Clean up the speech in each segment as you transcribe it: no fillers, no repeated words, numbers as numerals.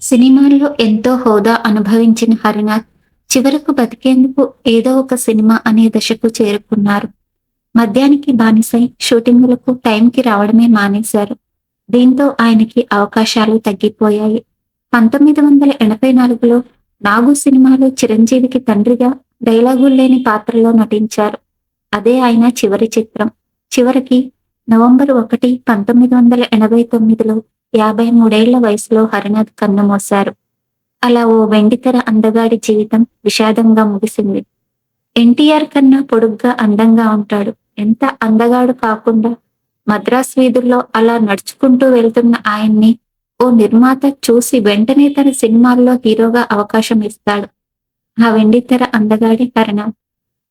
సినిమాల్లో ఎంతో హోదా అనుభవించిన హరినాథ్ చివరకు బతికేందుకు ఏదో ఒక సినిమా అనే దశకు చేరుకున్నారు. మద్యానికి బానిసై షూటింగులకు టైంకి రావడమే మానేశారు. దీంతో ఆయనకి అవకాశాలు తగ్గిపోయాయి. 1984లో 'నాగు' సినిమాలో చిరంజీవికి తండ్రిగా డైలాగుల్లేని పాత్రలో నటించారు. అదే ఆయన చివరి చిత్రం. చివరికి నవంబర్ 1, 1989లో 53 వయసులో హరినాథ్ కన్నుమూశారు. అలా ఓ వెండితెర అందగాడి జీవితం విషాదంగా ముగిసింది. ఎన్టీఆర్ కన్నా పొడుగ్గా అందంగా ఉంటాడు. ఎంత అందగాడు కాకుండా మద్రాస్ వీధుల్లో అలా నడుచుకుంటూ వెళ్తున్న ఆయన్ని ఓ నిర్మాత చూసి వెంటనే తన సినిమాల్లో హీరోగా అవకాశం ఇస్తాడు. ఆ వెండితెర అందగాడి హరినాథ్.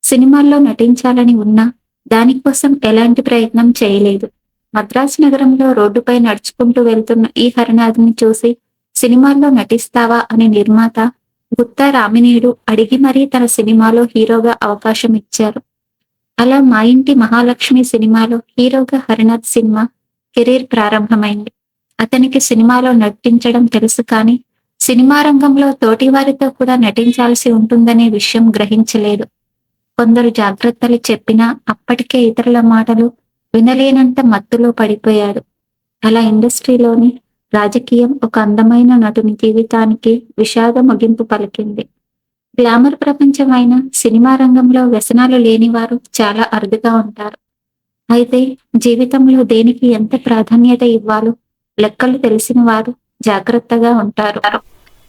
సినిమాల్లో నటించాలని ఉన్నా దానికోసం ఎలాంటి ప్రయత్నం చేయలేదు. మద్రాసు నగరంలో రోడ్డుపై నడుచుకుంటూ వెళ్తున్న ఈ హరినాథ్‌ని చూసి సినిమాల్లో నటిస్తావా అని నిర్మాత గుత్తా రామినేడు అడిగి మరీ తన సినిమాలో హీరోగా అవకాశం ఇచ్చారు. అలా మా ఇంటి మహాలక్ష్మి సినిమాలో హీరోగా హరినాథ్ సినిమా కెరీర్ ప్రారంభమైంది. అతనికి సినిమాలో నటించడం తెలుసు కానీ సినిమా రంగంలో తోటివారితో కూడా నటించాల్సి ఉంటుందనే విషయం గ్రహించలేదు. కొందరు జాగ్రత్తలు చెప్పినా అప్పటికే ఇతరుల మాటలు వినలేనంత మత్తులో పడిపోయాడు. అలా ఇండస్ట్రీలోని రాజకీయం ఒక అందమైన నటుని జీవితానికి విషాద ముగింపు పలికింది. గ్లామర్ ప్రపంచమైన సినిమా రంగంలో వ్యసనాలు లేనివారు చాలా అరుదుగా ఉంటారు. అయితే జీవితంలో దేనికి ఎంత ప్రాధాన్యత ఇవ్వాలో లెక్కలు తెలిసిన వారు జాగ్రత్తగా ఉంటారు.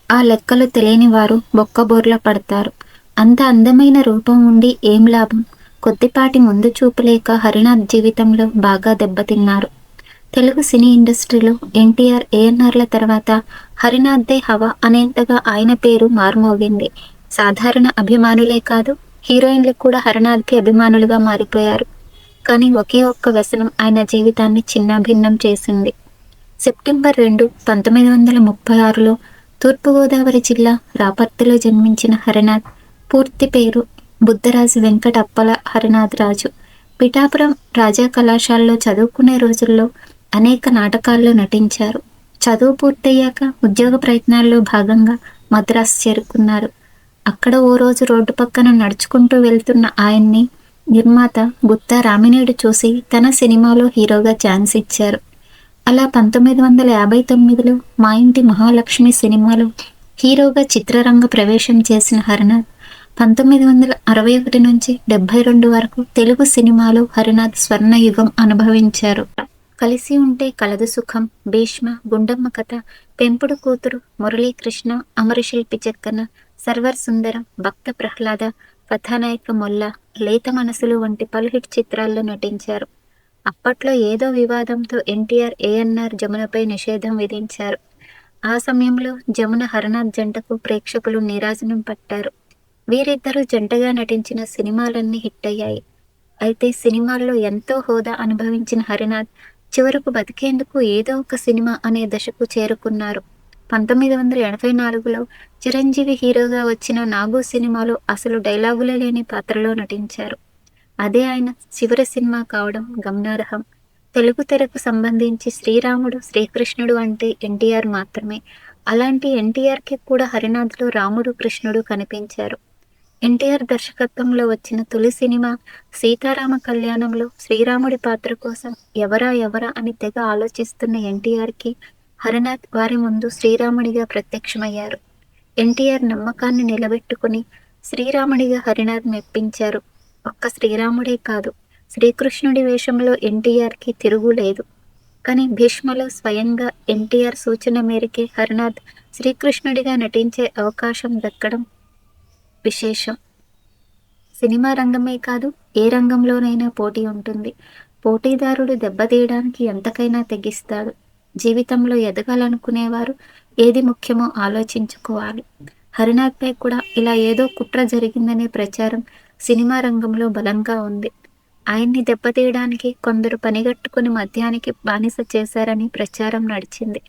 ఆ లెక్కలు తెలియని వారు బొక్కబోర్ల పడతారు. అంత అందమైన రూపం ఉండి ఏం లాభం? కొద్దిపాటి ముందు చూపు లేక హరినాథ్ జీవితంలో బాగా దెబ్బతిన్నారు. తెలుగు సినీ ఇండస్ట్రీలో ఎన్టీఆర్, ఏఎన్నార్ల తర్వాత హరినాథ్దే హవా అనేంతగా ఆయన పేరు మార్మోగింది. సాధారణ అభిమానులే కాదు, హీరోయిన్లు కూడా హరినాథ్కి అభిమానులుగా మారిపోయారు. కానీ ఒకే ఒక్క వ్యసనం ఆయన జీవితాన్ని చిన్నాభిన్నం చేసింది. సెప్టెంబర్ 2, 1936లో తూర్పుగోదావరి జిల్లా రాపర్తిలో జన్మించిన హరినాథ్ పూర్తి పేరు బుద్ధరాజు వెంకట అప్పల హరినాథ్ రాజు. పిఠాపురం రాజా కళాశాలలో చదువుకునే రోజుల్లో అనేక నాటకాల్లో నటించారు. చదువు పూర్తయ్యాక ఉద్యోగ ప్రయత్నాల్లో భాగంగా మద్రాసు చేరుకున్నారు. అక్కడ ఓ రోజు రోడ్డు పక్కన నడుచుకుంటూ వెళ్తున్న ఆయన్ని నిర్మాత గుత్తా రామినేడు చూసి తన సినిమాలో హీరోగా ఛాన్స్ ఇచ్చారు. అలా 1959లో మా ఇంటి మహాలక్ష్మి సినిమాలో హీరోగా చిత్రరంగ ప్రవేశం చేసిన హరినాథ్ 1961 నుంచి 72 వరకు తెలుగు సినిమాలో హరినాథ్ స్వర్ణయుగం అనుభవించారు. కలిసి ఉంటే కలదు సుఖం, భీష్మ, గుండమ్మ కథ, పెంపుడు కూతురు, మురళీకృష్ణ, అమరశిల్పి చెక్కన, సర్వర్ సుందరం, భక్త ప్రహ్లాద, కథానాయక మొల్ల, లేత మనసులు వంటి పలు హిట్ చిత్రాల్లో నటించారు. అప్పట్లో ఏదో వివాదంతో ఎన్టీఆర్, ఏఎన్నార్ జమునపై నిషేధం విధించారు. ఆ సమయంలో జమున హరినాథ్ జంటకు ప్రేక్షకులు నీరాజనం పట్టారు. వీరిద్దరూ జంటగా నటించిన సినిమాలన్నీ హిట్ అయ్యాయి. అయితే సినిమాల్లో ఎంతో హోదా అనుభవించిన హరినాథ్ చివరకు బతికేందుకు ఏదో ఒక సినిమా అనే దశకు చేరుకున్నారు. 1984లో చిరంజీవి హీరోగా వచ్చిన 'నాగు' సినిమాలో అసలు డైలాగులే లేని పాత్రలో నటించారు. అదే ఆయన చివరి సినిమా కావడం గమనార్హం. తెలుగు తెరకు సంబంధించి శ్రీరాముడు, శ్రీకృష్ణుడు అంటే ఎన్టీఆర్ మాత్రమే. అలాంటి ఎన్టీఆర్కి కూడా హరినాథ్లో రాముడు, కృష్ణుడు కనిపించారు. ఎన్టీఆర్ దర్శకత్వంలో వచ్చిన తొలి సినిమా 'సీతారామ కళ్యాణంలో' శ్రీరాముడి పాత్ర కోసం ఎవరా ఎవరా అని తెగ ఆలోచిస్తున్న ఎన్టీఆర్కి హరినాథ్ వారి ముందు శ్రీరాముడిగా ప్రత్యక్షమయ్యారు. ఎన్టీఆర్ నమ్మకాన్ని నిలబెట్టుకుని శ్రీరాముడిగా హరినాథ్ మెప్పించారు. ఒక్క శ్రీరాముడే కాదు, శ్రీకృష్ణుడి వేషంలో ఎన్టీఆర్కి తిరుగులేదు. కానీ భీష్మలో స్వయంగా ఎన్టీఆర్ సూచన మేరకే హరినాథ్ శ్రీకృష్ణుడిగా నటించే అవకాశం దక్కడం విశేషం. సినిమా రంగమే కాదు, ఏ రంగంలోనైనా పోటీ ఉంటుంది. పోటీదారుడు దెబ్బతీయడానికి ఎంతకైనా తెగిస్తాడు. జీవితంలో ఎదగాలనుకునేవారు ఏది ముఖ్యమో ఆలోచించుకోవాలి. హరినాథ్పై కూడా ఇలా ఏదో కుట్ర జరిగిందనే ప్రచారం సినిమా రంగంలో బలంగా ఉంది. ఆయన్ని దెబ్బతీయడానికి కొందరు పనిగట్టుకుని మద్యానికి బానిస చేశారని ప్రచారం నడిచింది.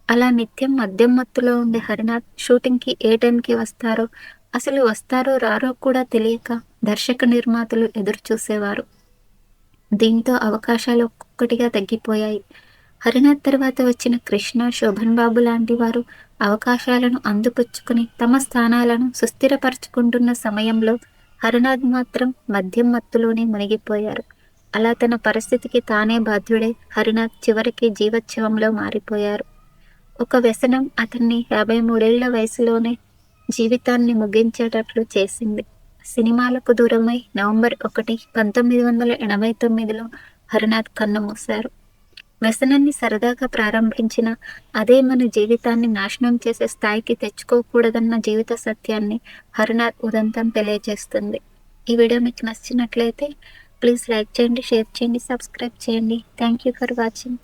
అలా నిత్యం మద్యం మత్తులో ఉండే హరినాథ్ షూటింగ్కి ఏ టైంకి వస్తారో, అసలు వస్తారో రారో కూడా తెలియక దర్శక నిర్మాతలు ఎదురు చూసేవారు. దీంతో అవకాశాలు ఒక్కొక్కటిగా తగ్గిపోయాయి. హరినాథ్ తర్వాత వచ్చిన కృష్ణ, శోభన్ బాబు లాంటి వారు అవకాశాలను అందిపుచ్చుకుని తమ స్థానాలను సుస్థిరపరచుకుంటున్న సమయంలో హరినాథ్ మాత్రం మద్యం మత్తులోనే మునిగిపోయారు. అలా తన పరిస్థితికి తానే బాధ్యుడై హరినాథ్ చివరికి జీవచ్ఛవంలో మారిపోయారు. ఒక వ్యసనం అతన్ని 53 వయసులోనే జీవితాన్ని ముగించేటట్లు చేసింది. సినిమాలకు దూరమై నవంబర్ 1, 1989లో హరినాథ్ కన్నుమూశారు. వ్యసనాన్ని సరదాగా ప్రారంభించిన అదే మన జీవితాన్ని నాశనం చేసే స్థాయికి తెచ్చుకోకూడదన్న జీవిత సత్యాన్ని హరినాథ్ ఉదంతం తెలియజేస్తుంది. ఈ వీడియో మీకు నచ్చినట్లయితే ప్లీజ్ లైక్ చేయండి, షేర్ చేయండి, సబ్స్క్రైబ్ చేయండి. Thank you for watching.